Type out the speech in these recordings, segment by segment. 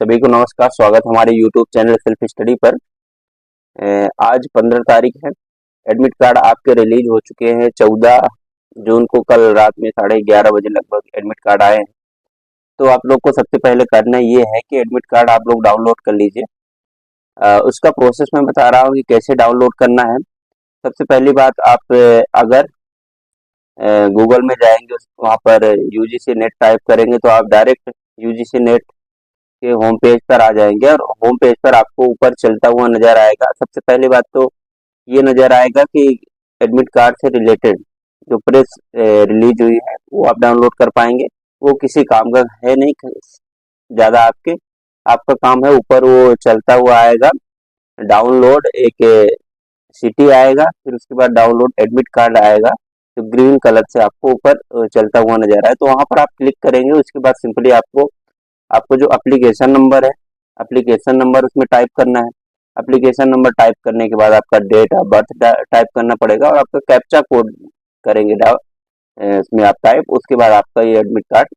सभी को नमस्कार। स्वागत है हमारे YouTube चैनल सेल्फ स्टडी पर। आज 15 तारीख है। एडमिट कार्ड आपके रिलीज हो चुके हैं। 14 जून को कल रात में 11:30 बजे लगभग एडमिट कार्ड आए हैं। तो आप लोग को सबसे पहले करना ये है कि एडमिट कार्ड आप लोग डाउनलोड कर लीजिए। उसका प्रोसेस मैं बता रहा हूँ कि कैसे डाउनलोड करना है। सबसे पहली बात, आप अगर गूगल में जाएंगे, वहाँ पर यूजीसी नेट टाइप करेंगे तो आप डायरेक्ट यूजीसी नेट के होम पेज पर आ जाएंगे और होम पेज पर आपको ऊपर चलता हुआ नजर आएगा। सबसे पहली बात तो ये नजर आएगा कि एडमिट कार्ड से रिलेटेड जो प्रेस रिलीज हुई है वो आप डाउनलोड कर पाएंगे। वो किसी काम का है नहीं ज़्यादा आपका काम है, ऊपर वो चलता हुआ आएगा डाउनलोड, एक सिटी आएगा, फिर उसके बाद डाउनलोड एडमिट कार्ड आएगा जो ग्रीन कलर से आपको ऊपर चलता हुआ नजर आए। तो वहां पर आप क्लिक करेंगे। उसके बाद सिंपली आपको आपको जो एप्लीकेशन नंबर है, एप्लीकेशन नंबर उसमें टाइप करना है। एप्लीकेशन नंबर टाइप करने के बाद आपका डेट ऑफ बर्थ टाइप करना पड़ेगा और आपका कैप्चा कोड करेंगे इसमें आप टाइप। उसके बाद आपका ये एडमिट कार्ड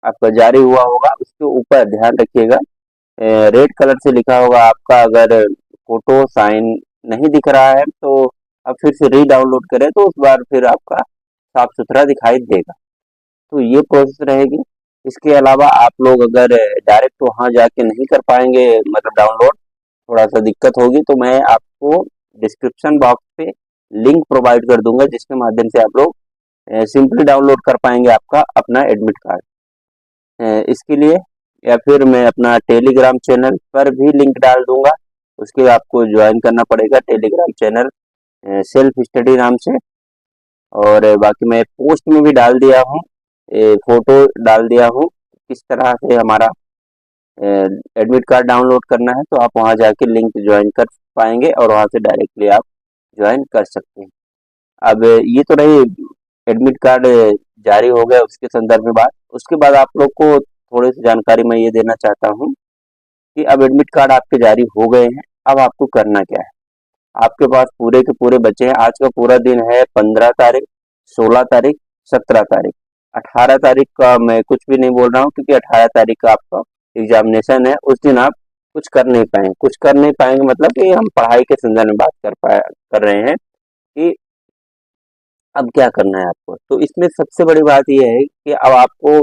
आपका जारी हुआ होगा। उसके ऊपर ध्यान रखिएगा रेड कलर से लिखा होगा आपका। अगर फोटो साइन नहीं दिख रहा है तो आप फिर से री डाउनलोड करें तो उस बार फिर आपका साफ सुथरा दिखाई देगा। तो ये प्रोसेस रहेगी। इसके अलावा आप लोग अगर डायरेक्ट वहाँ जाके नहीं कर पाएंगे, मतलब डाउनलोड थोड़ा सा दिक्कत होगी, तो मैं आपको डिस्क्रिप्शन बॉक्स पे लिंक प्रोवाइड कर दूंगा जिसके माध्यम से आप लोग सिंपली डाउनलोड कर पाएंगे आपका अपना एडमिट कार्ड। इसके लिए या फिर मैं अपना टेलीग्राम चैनल पर भी लिंक डाल दूंगा। उसके लिए आपको ज्वाइन करना पड़ेगा टेलीग्राम चैनल सेल्फ स्टडी नाम से। और बाकी मैं पोस्ट में भी डाल दिया हूँ, फोटो डाल दिया हूँ किस तरह से हमारा एडमिट कार्ड डाउनलोड करना है। तो आप वहाँ जाके लिंक ज्वाइन कर पाएंगे और वहाँ से डायरेक्टली आप ज्वाइन कर सकते हैं। अब ये तो रही एडमिट कार्ड जारी हो गया उसके संदर्भ में बात। उसके बाद आप लोग को थोड़ी सी जानकारी मैं ये देना चाहता हूँ कि अब एडमिट कार्ड आपके जारी हो गए हैं। अब आपको करना क्या है, आपके पास पूरे के पूरे बचे हैं। आज का पूरा दिन है 15 तारीख, 16 तारीख, 17 तारीख। 18 तारीख का मैं कुछ भी नहीं बोल रहा हूँ क्योंकि 18 तारीख का आपका एग्जामिनेशन है। उस दिन आप कुछ कर नहीं पाएंगे। कुछ कर नहीं पाएंगे मतलब कि हम पढ़ाई के संदर्भ में बात कर रहे हैं कि अब क्या करना है आपको। तो इसमें सबसे बड़ी बात यह है कि अब आपको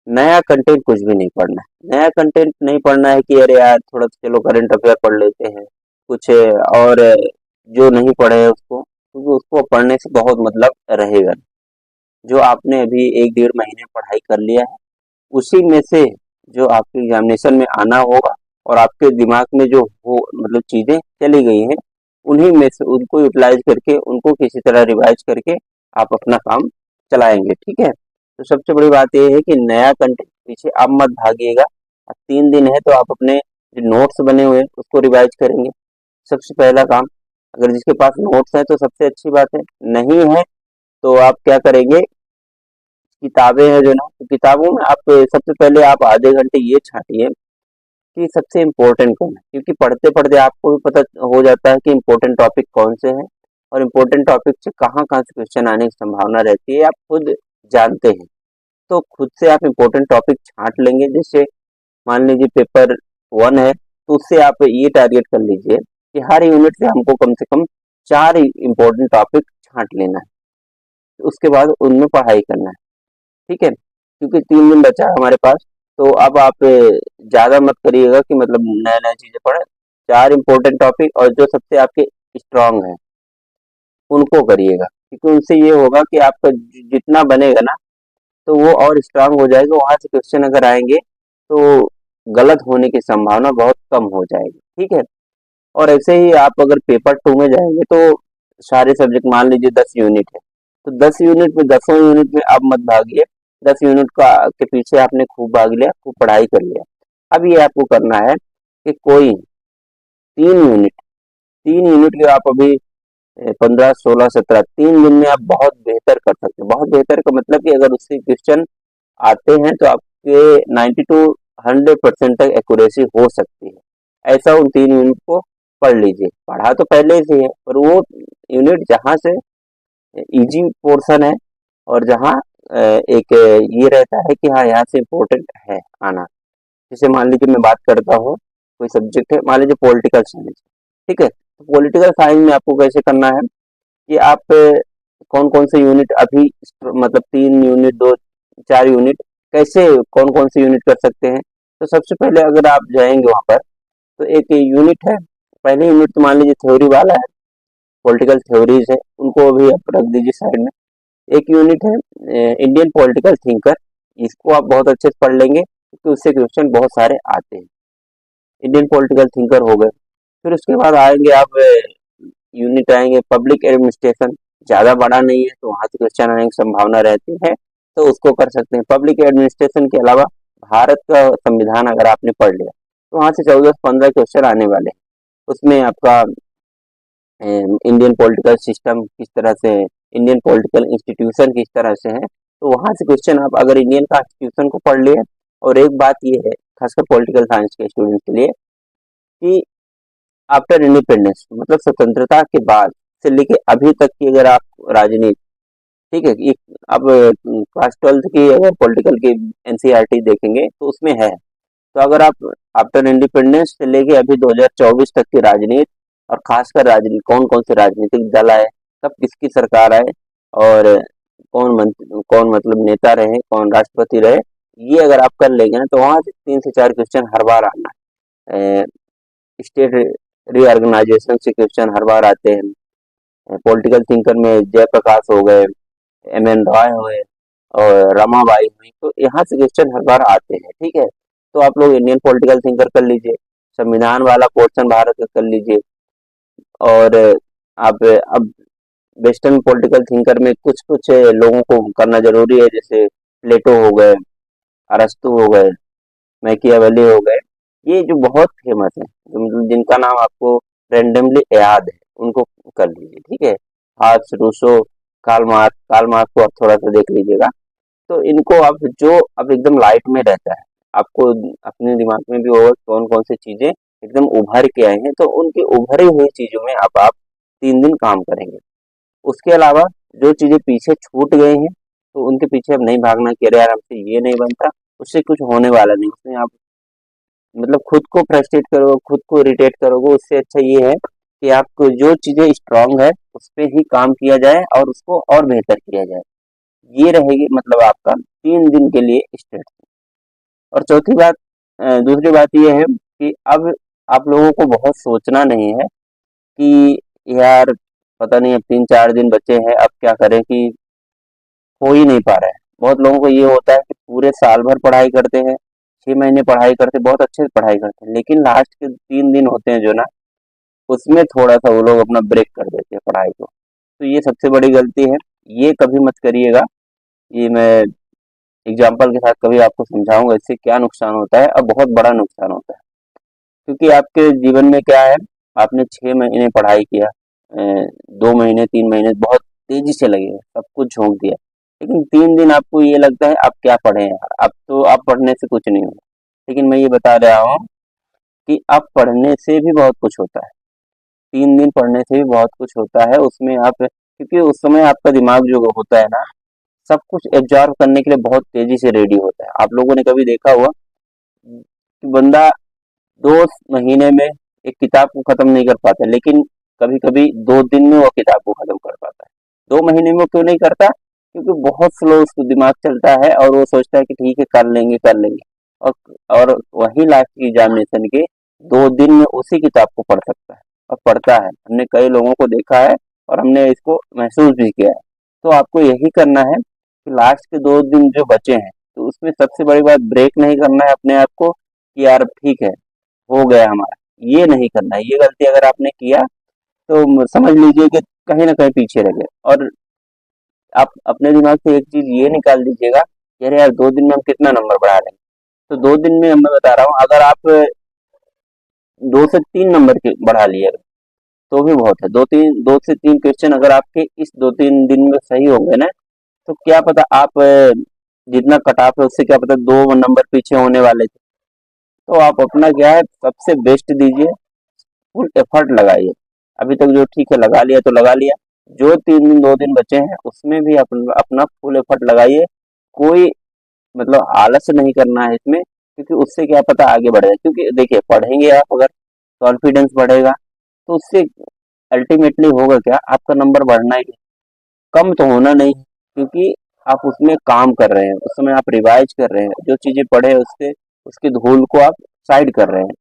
नया कंटेंट कुछ भी नहीं पढ़ना है। नया कंटेंट नहीं पढ़ना है कि अरे यार थोड़ा सा चलो करंट अफेयर पढ़ लेते हैं कुछ, और जो नहीं पढ़े है उसको, क्योंकि उसको पढ़ने से बहुत मतलब रहेगा। जो आपने अभी 1-1.5 महीने पढ़ाई कर लिया है उसी में से जो आपके एग्जामिनेशन में आना होगा और आपके दिमाग में जो हो मतलब चीजें चली गई हैं उन्हीं में से उनको यूटिलाइज करके उनको किसी तरह रिवाइज करके आप अपना काम चलाएंगे। ठीक है। तो सबसे बड़ी बात यह है कि नया कंटेंट पीछे आप मत भागिएगा। अब 3 दिन है तो आप अपने जो नोट्स बने हुए हैं उसको रिवाइज करेंगे। सबसे पहला काम, अगर जिसके पास नोट्स है तो सबसे अच्छी बात है, नहीं है तो आप क्या करेंगे, किताबें हैं जो ना, तो किताबों में आप सबसे पहले आप आधे घंटे ये छांटिए कि सबसे इम्पोर्टेंट कौन है। क्योंकि पढ़ते पढ़ते आपको भी पता हो जाता है कि इम्पोर्टेंट टॉपिक कौन से हैं और इम्पोर्टेंट टॉपिक से कहाँ कहाँ से क्वेश्चन आने की संभावना रहती है, आप खुद जानते हैं। तो खुद से आप इम्पोर्टेंट टॉपिक छांट लेंगे। जैसे मान लीजिए पेपर 1 है तो उससे आप ये टारगेट कर लीजिए कि हर यूनिट से हमको कम से कम 4 इम्पोर्टेंट टॉपिक छांट लेना है। उसके बाद उनमें पढ़ाई करना है। ठीक है। क्योंकि 3 दिन बचा है हमारे पास। तो अब आप ज़्यादा मत करिएगा कि मतलब नया नया चीज़ें पढ़ें। 4 इम्पोर्टेंट टॉपिक और जो सबसे आपके स्ट्रांग हैं उनको करिएगा, क्योंकि उनसे ये होगा कि आपका जितना बनेगा ना तो वो और स्ट्रांग हो जाएगा। वहाँ से क्वेश्चन अगर आएंगे तो गलत होने की संभावना बहुत कम हो जाएगी। ठीक है। और ऐसे ही आप अगर पेपर 2 में जाएंगे तो सारे सब्जेक्ट मान लीजिए 10 यूनिट है तो 10 यूनिट में 10ों यूनिट में आप मत भागिए। 10 यूनिट का के पीछे आपने खूब भाग लिया, खूब पढ़ाई कर लिया। अब ये आपको करना है कि कोई 3 यूनिट 3 यूनिट के आप अभी 15, 16, 17 3 दिन में आप बहुत बेहतर कर सकते हैं। बहुत बेहतर का मतलब कि अगर उससे क्वेश्चन आते हैं तो आपके 90 टू 100% तक एक्यूरेसी हो सकती है। ऐसा उन 3 यूनिट को पढ़ लीजिए। पढ़ा तो पहले से है पर वो यूनिट जहाँ से इजी पोर्शन है और जहाँ एक ये रहता है कि हाँ यहाँ से इम्पोर्टेंट है आना, जैसे मान लीजिए मैं बात करता हूँ, कोई सब्जेक्ट है, मान लीजिए पॉलिटिकल साइंस, ठीक है, तो पॉलिटिकल साइंस में आपको कैसे करना है कि आप कौन कौन से यूनिट अभी, मतलब 3 यूनिट, 2 4 यूनिट, कैसे कौन कौन से यूनिट कर सकते हैं। तो सबसे पहले अगर आप जाएंगे वहाँ पर, तो एक यूनिट है, पहले यूनिट तो मान लीजिए थ्योरी वाला है, पॉलिटिकल थ्योरीज है, उनको अभी आप रख दीजिए साइड में। एक यूनिट है इंडियन पॉलिटिकल थिंकर, इसको आप बहुत अच्छे से पढ़ लेंगे क्योंकि उससे क्वेश्चन बहुत सारे आते हैं। इंडियन पॉलिटिकल थिंकर हो गए। फिर उसके बाद आएंगे आप, यूनिट आएंगे पब्लिक एडमिनिस्ट्रेशन, ज़्यादा बड़ा नहीं है तो वहाँ से क्वेश्चन आने की संभावना रहती है, तो उसको कर सकते हैं। पब्लिक एडमिनिस्ट्रेशन के अलावा भारत का संविधान अगर आपने पढ़ लिया तो वहाँ से 14 से 15 क्वेश्चन आने वाले हैं। उसमें आपका इंडियन पॉलिटिकल सिस्टम किस तरह से है, इंडियन पॉलिटिकल इंस्टीट्यूशन किस तरह से है, तो वहाँ से क्वेश्चन आप अगर इंडियन कॉन्स्टिट्यूशन को पढ़ लिए। और एक बात ये है खासकर पॉलिटिकल साइंस के स्टूडेंट के लिए कि आफ्टर इंडिपेंडेंस, मतलब स्वतंत्रता के बाद से लेके अभी तक की अगर आप राजनीति, ठीक है, ये अब क्लास 12th की अगर पॉलिटिकल की एनसीईआरटी देखेंगे तो उसमें है। तो अगर आप आफ्टर इंडिपेंडेंस से लेके अभी 2024 तक की राजनीति, और खासकर राजनीति कौन कौन से राजनीतिक दल आए, कब किसकी सरकार आए, और कौन मतलब नेता रहे, कौन राष्ट्रपति रहे, ये अगर आप कर लेंगे ना तो वहां से 3 से 4 क्वेश्चन हर बार आना है। स्टेट रीऑर्गेनाइजेशन से क्वेश्चन हर बार आते हैं। पॉलिटिकल थिंकर में जयप्रकाश हो गए, एम एन रॉय हुए, और रमाबाई हुई, तो यहाँ से क्वेश्चन हर बार आते हैं, ठीक है। तो आप लोग इंडियन पॉलिटिकल थिंकर कर लीजिए, संविधान वाला पोर्शन भारत का कर लीजिए, और आप अब वेस्टर्न पॉलिटिकल थिंकर में कुछ कुछ लोगों को करना जरूरी है, जैसे प्लेटो हो गए, अरस्तु हो गए, मैकियावेली हो गए, ये जो बहुत फेमस है, जो मतलब जिनका नाम आपको रेंडमली याद है, उनको कर लीजिए, ठीक है। हार्ट्स, रूसो, कार्ल मार्क्स को आप थोड़ा सा देख लीजिएगा। तो इनको आप जो अब एकदम लाइट में रहता है, आपको अपने दिमाग में भी होगा कौन कौन सी चीजें एकदम उभर के आए हैं, तो उनकी उभरी हुई चीजों में अब आप 3 दिन काम करेंगे। उसके अलावा जो चीजें पीछे छूट गई हैं, तो उनके पीछे अब नहीं भागना कि अरे यार हमसे ये नहीं बनता, उससे कुछ होने वाला नहीं, उसमें आप मतलब खुद को फ्रस्ट्रेट करोगे, खुद को इरिटेट करोगे, उससे अच्छा ये है कि आपको जो चीजें स्ट्रांग है उस पे ही काम किया जाए और उसको और बेहतर किया जाए। ये रहेगी मतलब आपका 3 दिन के लिए स्ट्रेटजी। और चौथी बात, दूसरी बात ये है कि अब आप लोगों को बहुत सोचना नहीं है कि यार पता नहीं अब 3 4 दिन बचे हैं, अब क्या करें, कि हो ही नहीं पा रहा है। बहुत लोगों को ये होता है कि पूरे साल भर पढ़ाई करते हैं, 6 महीने पढ़ाई करते, बहुत अच्छे से पढ़ाई करते हैं, लेकिन लास्ट के 3 दिन होते हैं जो ना, उसमें थोड़ा सा वो लोग अपना ब्रेक कर देते हैं पढ़ाई को। तो ये सबसे बड़ी गलती है, ये कभी मत करिएगा। ये मैं एग्जाम्पल के साथ कभी आपको समझाऊंगा इससे क्या नुकसान होता है, और बहुत बड़ा नुकसान होता है। क्योंकि आपके जीवन में क्या है, आपने 6 महीने पढ़ाई किया, 2 महीने 3 महीने बहुत तेजी से लगे, सब कुछ झोंक दिया, लेकिन 3 दिन आपको ये लगता है आप क्या पढ़े हैं यार, अब तो आप पढ़ने से कुछ नहीं होगा। लेकिन मैं ये बता रहा हूँ कि आप पढ़ने से भी बहुत कुछ होता है, 3 दिन पढ़ने से भी बहुत कुछ होता है। उसमें आप, क्योंकि उस समय आपका दिमाग जो होता है ना, सब कुछ एब्जॉर्व करने के लिए बहुत तेजी से रेडी होता है। आप लोगों ने कभी देखा हुआ कि बंदा 2 महीने में एक किताब को खत्म नहीं कर पाता, लेकिन कभी कभी 2 दिन में वो किताब को खत्म कर पाता है। 2 महीने में वो क्यों नहीं करता, क्योंकि बहुत स्लो उसको दिमाग चलता है और वो सोचता है कि ठीक है कर लेंगे कर लेंगे, और और वही लास्ट की एग्जामिनेशन के 2 दिन में उसी किताब को पढ़ सकता है और पढ़ता है। हमने कई लोगों को देखा है और हमने इसको महसूस भी किया है। तो आपको यही करना है कि लास्ट के 2 दिन जो बचे हैं, तो उसमें सबसे बड़ी बात ब्रेक नहीं करना है अपने आप को कि यार ठीक है हो गया हमारा, ये नहीं करना है। ये गलती अगर आपने किया तो समझ लीजिए कि कहीं ना कहीं पीछे रह गए। और आप अपने दिमाग से एक चीज ये निकाल दीजिएगा कि अरे यार 2 दिन में हम कितना नंबर बढ़ा लेंगे। तो 2 दिन में मैं बता रहा हूँ, अगर आप 2 से 3 नंबर के बढ़ा लिए तो भी बहुत है। 2 से 3 क्वेश्चन अगर आपके इस 2 3 दिन में सही हो गए ना, तो क्या पता आप जितना कट ऑफ है उससे क्या पता 2 नंबर पीछे होने वाले थे। तो आप अपना क्या है सबसे बेस्ट दीजिए, फुल एफर्ट लगाइए। अभी तक जो ठीक है लगा लिया तो लगा लिया, जो 3 दिन 2 दिन बचे हैं उसमें भी अपना फुल एफर्ट लगाइए। कोई मतलब आलस नहीं करना है इसमें, क्योंकि उससे क्या पता आगे बढ़ेगा। क्योंकि देखिए पढ़ेंगे आप अगर, कॉन्फिडेंस बढ़ेगा, तो उससे अल्टीमेटली होगा क्या, आपका नंबर बढ़ना ही है, कम तो होना नहीं है। क्योंकि आप उसमें काम कर रहे हैं, उस समय आप रिवाइज कर रहे हैं, जो चीजें पढ़े उससे उसकी धूल को आप साइड कर रहे हैं।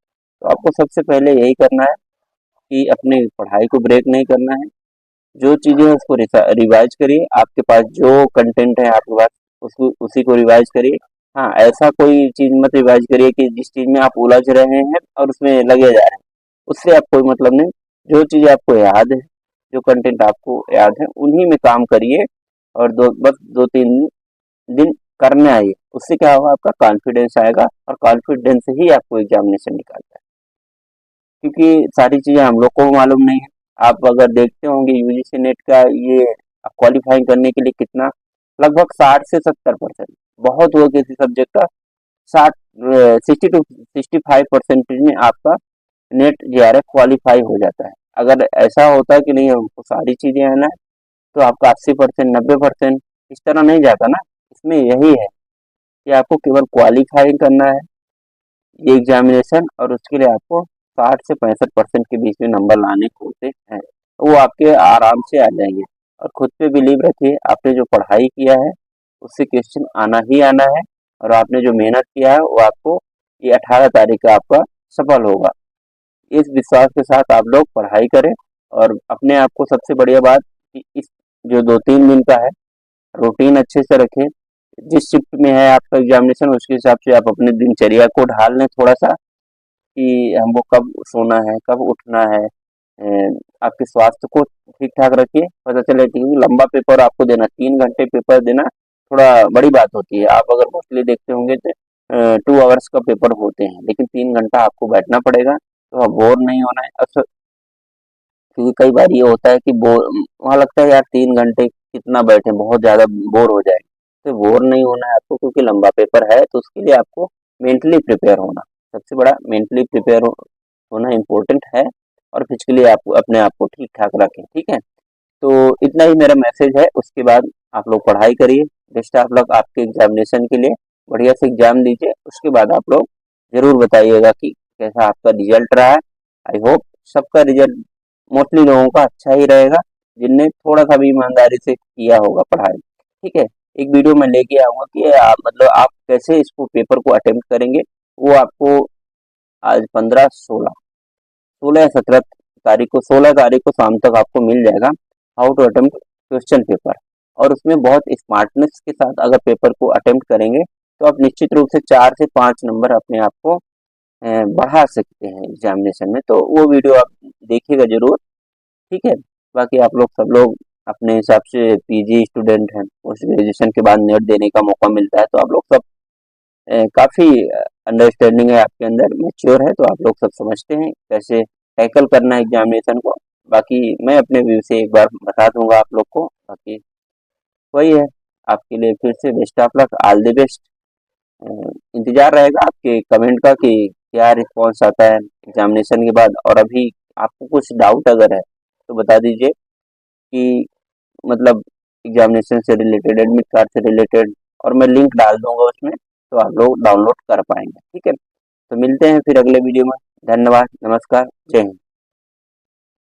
तो आपको सबसे पहले यही करना है कि अपनी पढ़ाई को ब्रेक नहीं करना है, जो चीजें हैं उसको रिवाइज करिए, आपके पास जो कंटेंट है आपके पास उसको उसी को रिवाइज करिए। हाँ, ऐसा कोई चीज मत रिवाइज करिए कि जिस चीज में आप उलझ रहे हैं और उसमें लगे जा रहे हैं, उससे आप कोई मतलब नहीं। जो चीज आपको याद है, जो कंटेंट आपको याद है, उन्हीं में काम करिए, और बस 2-3 दिन करने आइए। उससे क्या होगा, आपका कॉन्फिडेंस आएगा, और कॉन्फिडेंस ही आपको एग्जामिनेशन निकालता है। क्योंकि सारी चीजें हम लोग को मालूम नहीं है। आप अगर देखते होंगे यूजीसी नेट का ये क्वालिफाई करने के लिए कितना, लगभग 60 से 70%, बहुत हुआ किसी सब्जेक्ट का 60 60 to 65% में आपका नेट जेआरएफ क्वालिफाई हो जाता है। अगर ऐसा होता है कि नहीं हमको सारी चीजें आना है, तो आपका 80%, 90% इस तरह नहीं जाता ना। इसमें यही है कि आपको केवल क्वालिफाई करना है ये एग्जामिनेशन, और उसके लिए आपको 60 से 65% के बीच में नंबर लाने होते हैं, वो आपके आराम से आ जाएंगे। और खुद पे बिलीव रखिए, आपने जो पढ़ाई किया है उससे क्वेश्चन आना ही आना है, और आपने जो मेहनत किया है वो आपको ये 18 तारीख का आपका सफल होगा। इस विश्वास के साथ आप लोग पढ़ाई करें, और अपने आप को सबसे बढ़िया बात कि इस जो 2-3 दिन का है, रूटीन अच्छे से रखें। जिस शिफ्ट में है आपका एग्जामिनेशन, उसके हिसाब से आप अपने दिनचर्या को ढाल लें थोड़ा सा, कि हमको कब सोना है, कब उठना है। आपके स्वास्थ्य को ठीक ठाक रखिए, पता चले कि लंबा पेपर आपको देना, 3 घंटे पेपर देना थोड़ा बड़ी बात होती है। आप अगर मोस्टली देखते होंगे तो 2 आवर्स का पेपर होते हैं, लेकिन 3 घंटा आपको बैठना पड़ेगा, तो आप बोर नहीं होना है अक्सर। क्योंकि कई बार ये होता है कि बोर, वहाँ लगता है यार 3 घंटे कितना बैठे, बहुत ज्यादा बोर हो जाए। तो बोर नहीं होना है आपको, क्योंकि लंबा पेपर है, तो उसके लिए आपको मेंटली प्रिपेयर होना सबसे बड़ा, मेंटली प्रिपेयर होना इम्पोर्टेंट है। और फिजिकली आप अपने आप को ठीक ठाक रखें, ठीक है। तो इतना ही मेरा मैसेज है। उसके बाद आप लोग पढ़ाई करिए, बेस्ट ऑफ लक आपके एग्जामिनेशन के लिए, बढ़िया से एग्जाम दीजिए। उसके बाद आप लोग जरूर बताइएगा कि कैसा आपका रिजल्ट रहा है। आई होप सबका रिजल्ट, मोस्टली लोगों का अच्छा ही रहेगा, जिनने थोड़ा सा भी ईमानदारी से किया होगा पढ़ाई, ठीक है। एक वीडियो मैं लेके आऊंगा कि आप मतलब आप कैसे इसको पेपर को अटेम्प्ट करेंगे, वो आपको आज 16 या 17 तारीख को, 16 तारीख को शाम तक आपको मिल जाएगा, how to attempt question paper. और उसमें बहुत स्मार्टनेस के साथ अगर पेपर को अटेम्प्ट करेंगे, तो आप निश्चित रूप से 4 से 5 नंबर अपने आप को बढ़ा सकते हैं एग्जामिनेशन में। तो वो वीडियो आप देखिएगा जरूर, ठीक है। बाकी आप लोग सब लोग अपने हिसाब से पीजी स्टूडेंट हैं, पोस्ट ग्रेजुएशन के बाद नेट देने का मौका मिलता है, तो आप लोग सब काफी अंडरस्टैंडिंग है आपके अंदर, मेच्योर है, तो आप लोग सब समझते हैं कैसे टैकल करना है एग्जामिनेशन को। बाकी मैं अपने व्यू से एक बार बता दूंगा आप लोग को। बाकी वही है, आपके लिए फिर से best of luck, all the best. इंतजार रहेगा आपके कमेंट का कि क्या रिस्पॉन्स आता है एग्जामिनेशन के बाद। और अभी आपको कुछ डाउट अगर है तो बता दीजिए, कि मतलब एग्जामिनेशन से रिलेटेड, एडमिट कार्ड से रिलेटेड, और मैं लिंक डाल दूंगा उसमें, तो आप लोग डाउनलोड कर पाएंगे, ठीक है। तो मिलते हैं फिर अगले वीडियो में। धन्यवाद, नमस्कार, जय हिंद।